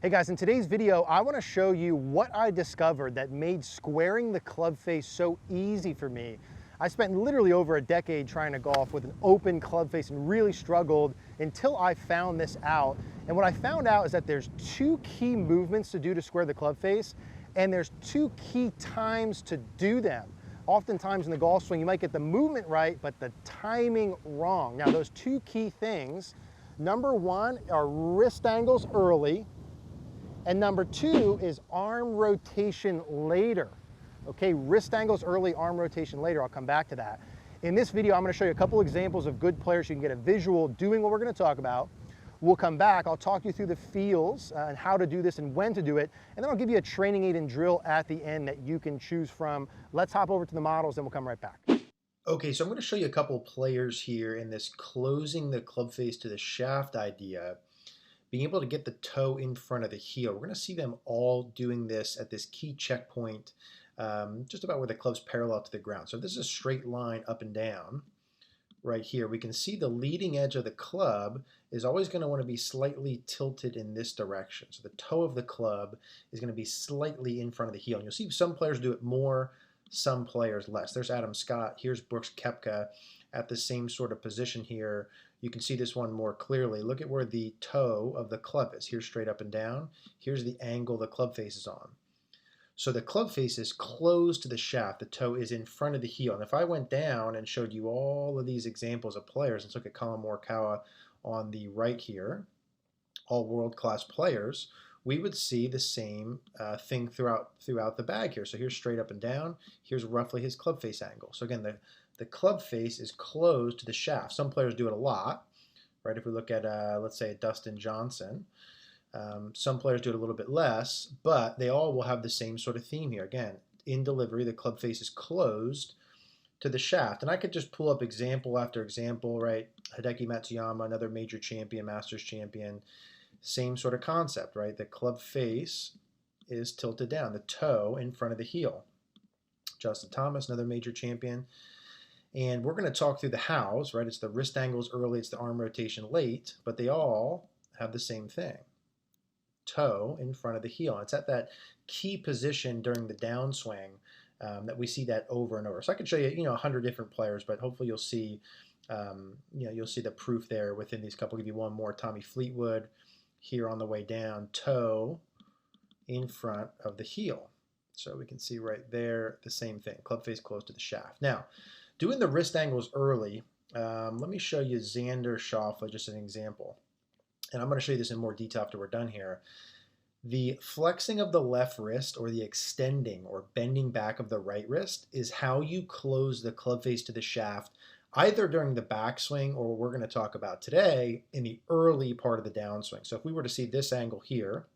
Hey guys, in today's video, I want to show you what I discovered that made squaring the club face so easy for me. I spent literally over a decade trying to golf with an open club face and really struggled until I found this out. And what I found out is that there's two key movements to do to square the club face, and there's two key times to do them. Oftentimes in the golf swing, you might get the movement right, but the timing wrong. Now, those two key things, number one are wrist angles early, and number two is arm rotation later. Okay, wrist angles early, arm rotation later. I'll come back to that. In this video, I'm going to show you a couple examples of good players. You can get a visual doing what we're going to talk about. We'll come back. I'll talk you through the feels and how to do this and when to do it. And then I'll give you a training aid and drill at the end that you can choose from. Let's hop over to the models and we'll come right back. Okay, so I'm going to show you a couple players here in this closing the club face to the shaft idea. Being able to get the toe in front of the heel. We're going to see them all doing this at this key checkpoint, just about where the club's parallel to the ground. So if this is a straight line up and down, right here, we can see the leading edge of the club is always going to want to be slightly tilted in this direction. So the toe of the club is going to be slightly in front of the heel. And you'll see some players do it more, some players less. There's Adam Scott. Here's Brooks Koepka at the same sort of position here. You can see this one more clearly. Look at where the toe of the club is. Here's straight up and down. Here's the angle the club face is on. So the club face is closed to the shaft. The toe is in front of the heel. And if I went down and showed you all of these examples of players, let's look at Colin Morikawa on the right here, all world-class players, we would see the same thing throughout the bag here. So here's straight up and down. Here's roughly his club face angle. So again, the club face is closed to the shaft. Some players do it a lot, right? If we look at, let's say, Dustin Johnson, some players do it a little bit less, but they all will have the same sort of theme here. Again, in delivery, the club face is closed to the shaft. And I could just pull up example after example, right? Hideki Matsuyama, another major champion, Masters champion, same sort of concept, right? The club face is tilted down, the toe in front of the heel. Justin Thomas, another major champion. And we're going to talk through the hows, right? It's the wrist angles early, it's the arm rotation late, but they all have the same thing. Toe in front of the heel. And it's at that key position during the downswing that we see that over and over. So I could show you, 100 different players, but hopefully you'll see, you'll see the proof there within these couple. I'll give you one more. Tommy Fleetwood here on the way down, toe in front of the heel. So we can see right there the same thing. Club face close to the shaft. Now, doing the wrist angles early, let me show you Xander Schauffele, just an example. And I'm going to show you this in more detail after we're done here. The flexing of the left wrist or the extending or bending back of the right wrist is how you close the club face to the shaft, either during the backswing or what we're going to talk about today in the early part of the downswing. So if we were to see this angle here,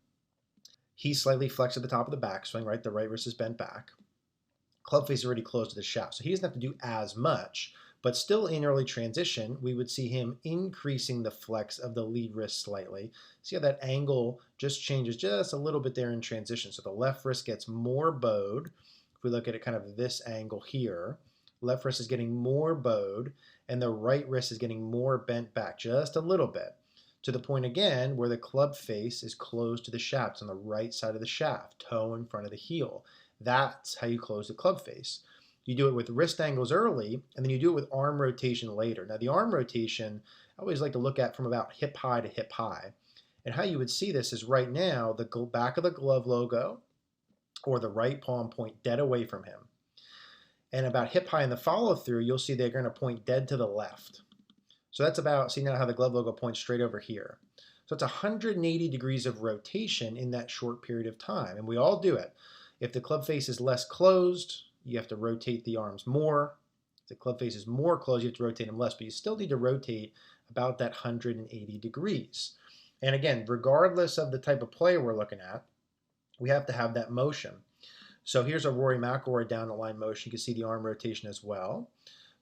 he's slightly flexed at the top of the backswing, right? The right wrist is bent back. Club face is already closed to the shaft. So he doesn't have to do as much, but still in early transition, we would see him increasing the flex of the lead wrist slightly. See how that angle just changes just a little bit there in transition. So the left wrist gets more bowed. If we look at it kind of this angle here, left wrist is getting more bowed and the right wrist is getting more bent back just a little bit, to the point again where the club face is closed to the shaft. It's on the right side of the shaft, toe in front of the heel. That's how you close the club face. You do it with wrist angles early, and then you do it with arm rotation later. Now the arm rotation, I always like to look at from about hip high to hip high. And how you would see this is right now, the back of the glove logo or the right palm point dead away from him. And about hip high in the follow through, you'll see they're going to point dead to the left. So that's about, see now how the glove logo points straight over here. So it's 180 degrees of rotation in that short period of time. And we all do it. If the club face is less closed, you have to rotate the arms more. If the club face is more closed, you have to rotate them less, but you still need to rotate about that 180 degrees. And again, regardless of the type of player we're looking at, we have to have that motion. So here's a Rory McIlroy down the line motion. You can see the arm rotation as well.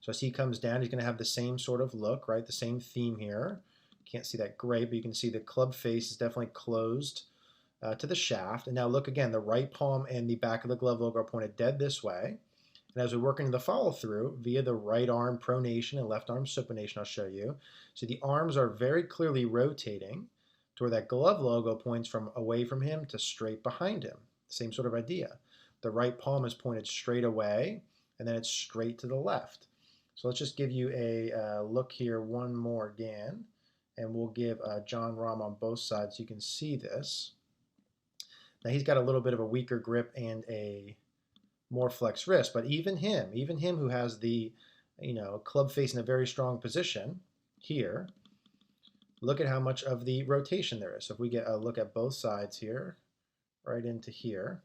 So as he comes down, he's going to have the same sort of look, right? The same theme here. Can't see that great, but you can see the club face is definitely closed to the shaft. And now look again, the right palm and the back of the glove logo are pointed dead this way. And as we work into the follow through via the right arm pronation and left arm supination, I'll show you. So the arms are very clearly rotating to where that glove logo points from away from him to straight behind him. Same sort of idea. The right palm is pointed straight away, and then it's straight to the left. So let's just give you a look here one more again, and we'll give John Rahm on both sides so you can see this. Now he's got a little bit of a weaker grip and a more flexed wrist, but even him who has the club face in a very strong position here, look at how much of the rotation there is. So if we get a look at both sides here, right into here,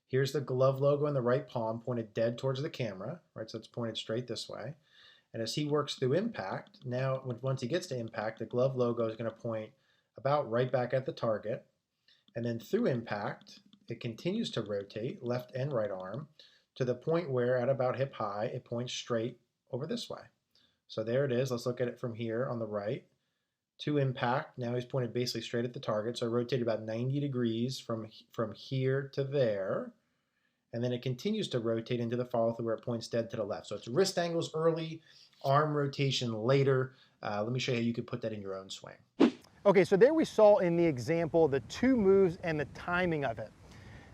here's the glove logo in the right palm pointed dead towards the camera, right? So it's pointed straight this way. And as he works through impact, now once he gets to impact, the glove logo is going to point about right back at the target. And then through impact, it continues to rotate left and right arm to the point where at about hip high, it points straight over this way. So there it is. Let's look at it from here on the right. To impact, now he's pointed basically straight at the target. So I rotated about 90 degrees from here to there. And then it continues to rotate into the follow through where it points dead to the left. So it's wrist angles early, arm rotation later. Let me show you how you could put that in your own swing. Okay, so there we saw in the example the two moves and the timing of it.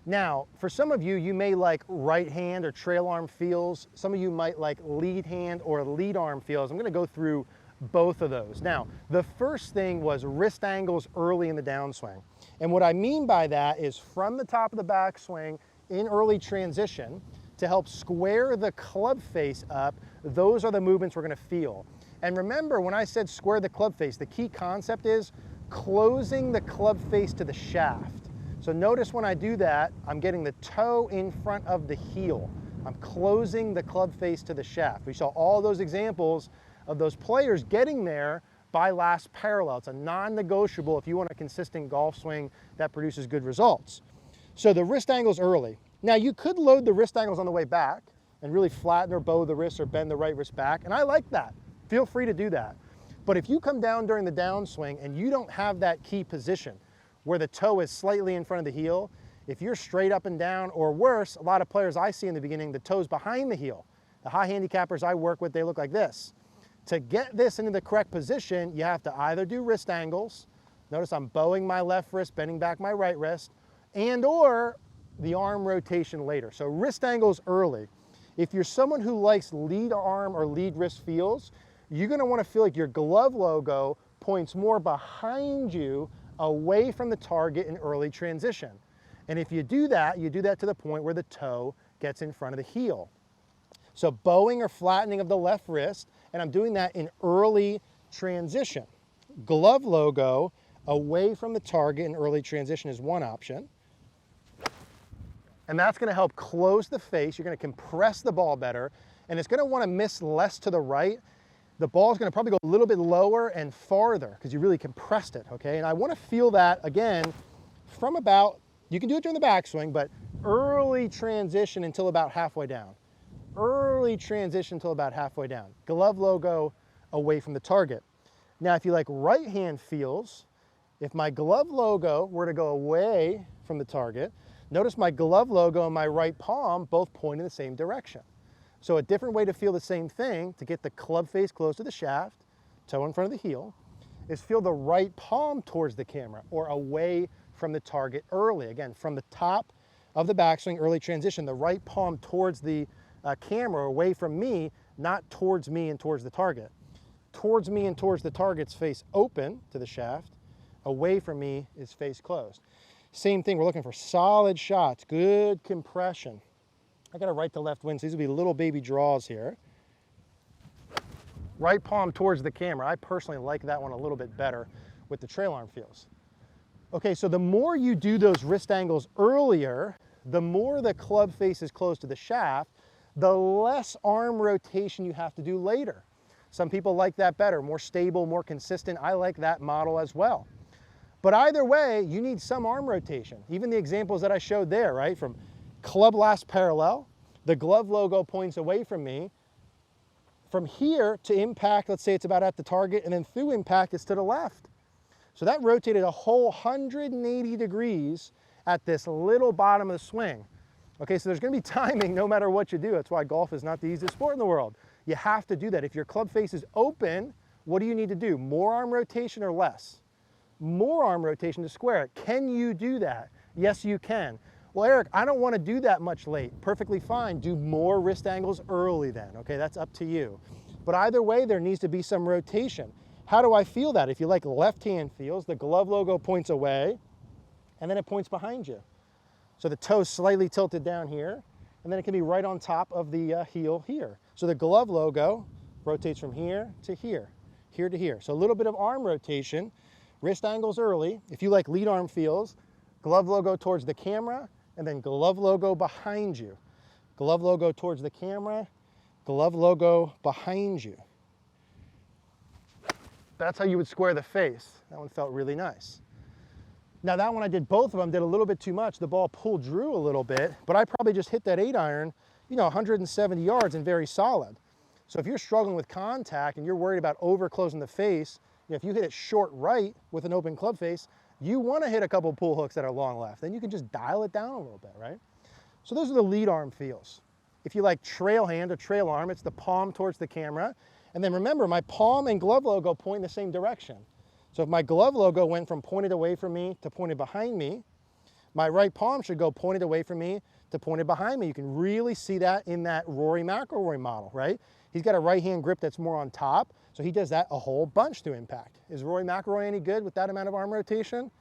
Now, for some of you, you may like right hand or trail arm feels. Some of you might like lead hand or lead arm feels. I'm gonna go through both of those. Now, the first thing was wrist angles early in the downswing. And what I mean by that is from the top of the backswing in early transition to help square the club face up, those are the movements we're gonna feel. And remember, when I said square the club face, the key concept is closing the club face to the shaft. So notice when I do that, I'm getting the toe in front of the heel. I'm closing the club face to the shaft. We saw all those examples of those players getting there by last parallel. It's a non-negotiable if you want a consistent golf swing that produces good results. So the wrist angles early. Now you could load the wrist angles on the way back and really flatten or bow the wrist or bend the right wrist back, and I like that. Feel free to do that. But if you come down during the downswing and you don't have that key position where the toe is slightly in front of the heel, if you're straight up and down, or worse, a lot of players I see in the beginning, the toe's behind the heel. The high handicappers I work with, they look like this. To get this into the correct position, you have to either do wrist angles. Notice I'm bowing my left wrist, bending back my right wrist, and or the arm rotation later. So wrist angles early. If you're someone who likes lead arm or lead wrist feels, you're gonna wanna feel like your glove logo points more behind you away from the target in early transition. And if you do that to the point where the toe gets in front of the heel. So bowing or flattening of the left wrist, and I'm doing that in early transition. Glove logo away from the target in early transition is one option. And that's gonna help close the face. You're gonna compress the ball better, and it's gonna wanna miss less to the right. The ball's gonna probably go a little bit lower and farther because you really compressed it, okay? And I wanna feel that, again, from about, you can do it during the backswing, but early transition until about halfway down. Early transition until about halfway down. Glove logo away from the target. Now, if you like right hand feels, if my glove logo were to go away from the target, notice my glove logo and my right palm both point in the same direction. So a different way to feel the same thing, to get the club face close to the shaft, toe in front of the heel, is feel the right palm towards the camera or away from the target early. Again, from the top of the backswing, early transition, the right palm towards the camera, away from me, not towards me and towards the target. Towards me and towards the target's face open to the shaft, away from me is face closed. Same thing, we're looking for solid shots, good compression. I got a right to left wind, so these will be little baby draws here. Right palm towards the camera. I personally like that one a little bit better with the trail arm feels. Okay, so the more you do those wrist angles earlier, the more the club face is close to the shaft, the less arm rotation you have to do later. Some people like that better, more stable, more consistent. I like that model as well. But either way, you need some arm rotation. Even the examples that I showed there, right? From club last parallel, the glove logo points away from me. From here to impact, let's say it's about at the target, and then through impact, it's to the left. So that rotated a whole 180 degrees at this little bottom of the swing. Okay, so there's gonna be timing no matter what you do. That's why golf is not the easiest sport in the world. You have to do that. If your club face is open, what do you need to do? More arm rotation or less? more arm rotation to square it. Can you do that? Yes, you can. Well, Eric, I don't want to do that much late. Perfectly fine. Do more wrist angles early then, okay? That's up to you. But either way, there needs to be some rotation. How do I feel that? If you like left hand feels, the glove logo points away, and then it points behind you. So the toe's slightly tilted down here, and then it can be right on top of the heel here. So the glove logo rotates from here to here, here to here. So a little bit of arm rotation, wrist angles early. If you like lead arm feels, glove logo towards the camera, and then glove logo behind you. Glove logo towards the camera, glove logo behind you. That's how you would square the face. That one felt really nice. Now that one I did both of them, did a little bit too much. The ball pulled Drew a little bit, but I probably just hit that 8-iron, 170 yards and very solid. So if you're struggling with contact and you're worried about over closing the face, if you hit it short right with an open club face, you want to hit a couple pull hooks that are long left. Then you can just dial it down a little bit, right? So those are the lead arm feels. If you like trail hand or trail arm, it's the palm towards the camera. And then remember, my palm and glove logo point in the same direction. So if my glove logo went from pointed away from me to pointed behind me, my right palm should go pointed away from me to pointed behind me. You can really see that in that Rory McIlroy model, right? He's got a right hand grip that's more on top, so he does that a whole bunch to impact. Is Rory McIlroy any good with that amount of arm rotation?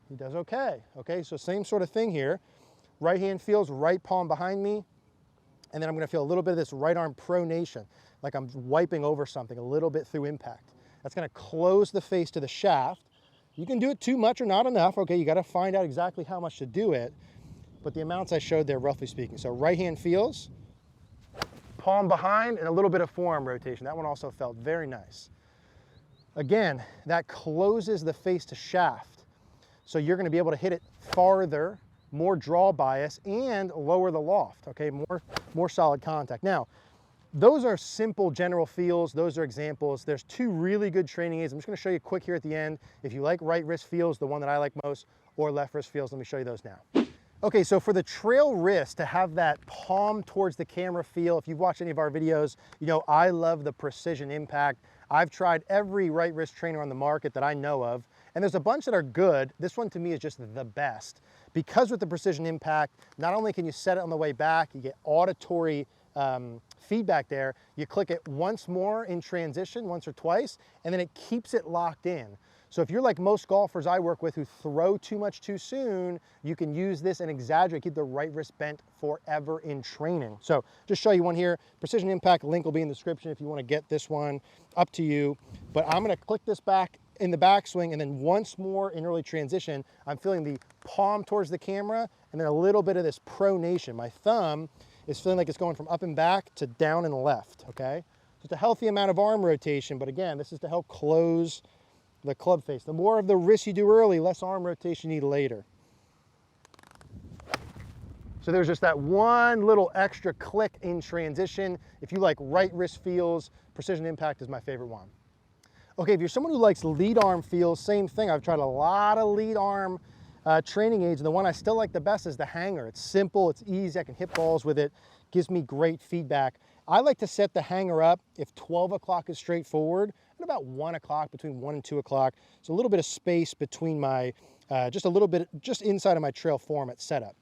He does okay. Okay, so same sort of thing here. Right hand feels, right palm behind me, and then I'm gonna feel a little bit of this right arm pronation, like I'm wiping over something a little bit through impact. That's gonna close the face to the shaft. You can do it too much or not enough. Okay, you gotta find out exactly how much to do it, but the amounts I showed there, roughly speaking. So right hand feels, palm behind, and a little bit of forearm rotation. That one also felt very nice. Again, that closes the face to shaft. So you're gonna be able to hit it farther, more draw bias, and lower the loft, okay? More solid contact. Now, those are simple general feels. Those are examples. There's two really good training aids. I'm just gonna show you quick here at the end. If you like right wrist feels, the one that I like most, or left wrist feels, let me show you those now. Okay, so for the trail wrist, to have that palm towards the camera feel, if you've watched any of our videos, I love the precision impact. I've tried every right wrist trainer on the market that I know of, and there's a bunch that are good. This one to me is just the best. Because with the precision impact, not only can you set it on the way back, you get auditory feedback there, you click it once more in transition, once or twice, and then it keeps it locked in. So if you're like most golfers I work with who throw too much too soon, you can use this and exaggerate, keep the right wrist bent forever in training. So just show you one here. Precision impact link will be in the description if you want to get this one, up to you. But I'm going to click this back in the backswing, and then once more in early transition, I'm feeling the palm towards the camera and then a little bit of this pronation. My thumb is feeling like it's going from up and back to down and left, okay? So it's a healthy amount of arm rotation, but again, this is to help close the club face. The more of the wrist you do early, less arm rotation you need later. So there's just that one little extra click in transition. If you like right wrist feels, precision impact is my favorite one. Okay, if you're someone who likes lead arm feels, same thing. I've tried a lot of lead arm training aids, and the one I still like the best is the hanger. It's simple, it's easy, I can hit balls with it, gives me great feedback. I like to set the hanger up if 12 o'clock is straightforward, at about 1 o'clock, between 1 and 2 o'clock. So a little bit of space between my, just a little bit, just inside of my trail form at setup.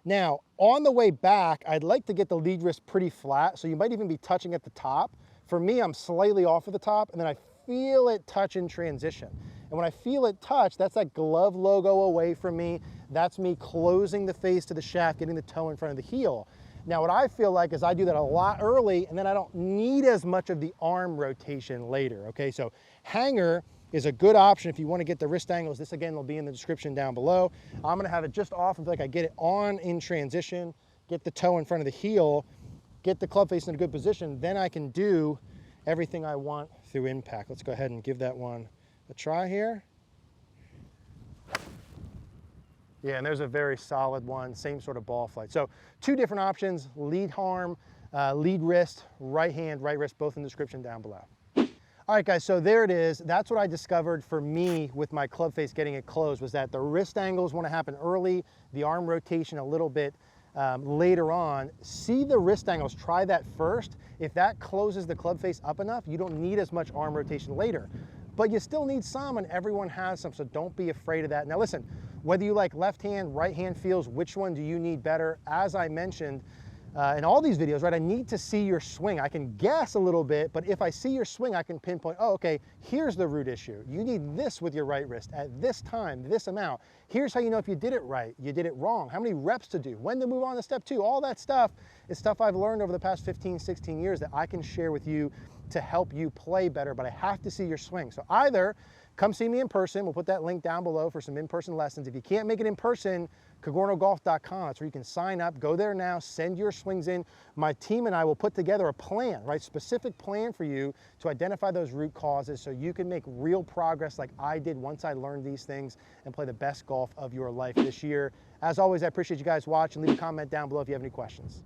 Now, on the way back, I'd like to get the lead wrist pretty flat, so you might even be touching at the top. For me, I'm slightly off of the top, and then I feel it touch in transition. And when I feel it touch, that's that glove logo away from me. That's me closing the face to the shaft, getting the toe in front of the heel. Now, what I feel like is I do that a lot early, and then I don't need as much of the arm rotation later, okay? So hanger is a good option if you want to get the wrist angles. This, again, will be in the description down below. I'm going to have it just off and feel like I get it on in transition, get the toe in front of the heel, get the club face in a good position. Then I can do everything I want through impact. Let's go ahead and give that one a try here. Yeah, and there's a very solid one, same sort of ball flight. So two different options, lead arm, lead wrist, right hand, right wrist, both in the description down below. All right, guys, so there it is. That's what I discovered for me with my club face getting it closed, was that the wrist angles want to happen early, the arm rotation a little bit later on. See the wrist angles, try that first. If that closes the club face up enough, you don't need as much arm rotation later. but you still need some, and everyone has some, so don't be afraid of that. Now listen, whether you like left hand, right hand feels, which one do you need better? As I mentioned in all these videos, right, I need to see your swing. I can guess a little bit, but if I see your swing, I can pinpoint, oh, okay, here's the root issue. You need this with your right wrist at this time, this amount. Here's how you know if you did it right, you did it wrong, how many reps to do, when to move on to step 2. All that stuff is stuff I've learned over the past 15, 16 years that I can share with you to help you play better, but I have to see your swing. So either come see me in person. We'll put that link down below for some in-person lessons. If you can't make it in person, CogornoGolf.com. That's where you can sign up. Go there now, send your swings in. My team and I will put together a plan, right? Specific plan for you to identify those root causes so you can make real progress like I did once I learned these things and play the best golf of your life this year. As always, I appreciate you guys watching. Leave a comment down below if you have any questions.